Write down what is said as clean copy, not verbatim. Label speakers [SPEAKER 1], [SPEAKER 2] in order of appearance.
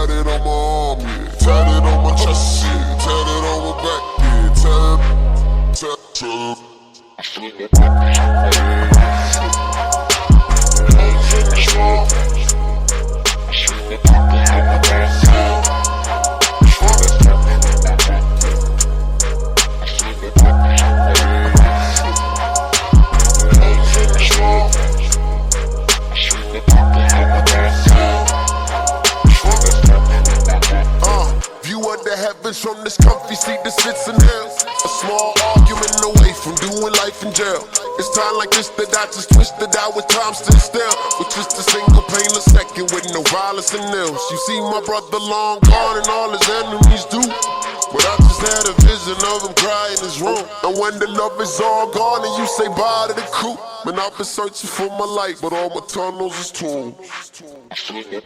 [SPEAKER 1] tatted on my arm, yeah. Tatted on my chest, yeah. Tatted on my back, yeah. Tatted. From this comfy seat that sits in hell. A small argument away from doing life in jail. It's time like this that I just twisted out with time stood still. With just a single painless second with no violence and ills. You see my brother long gone and all his enemies do. But I just had a vision of him crying in his room. And when the love is all gone and you say bye to the crew. Man, I've been searching for my light, but all my tunnels is tombs. Shoot the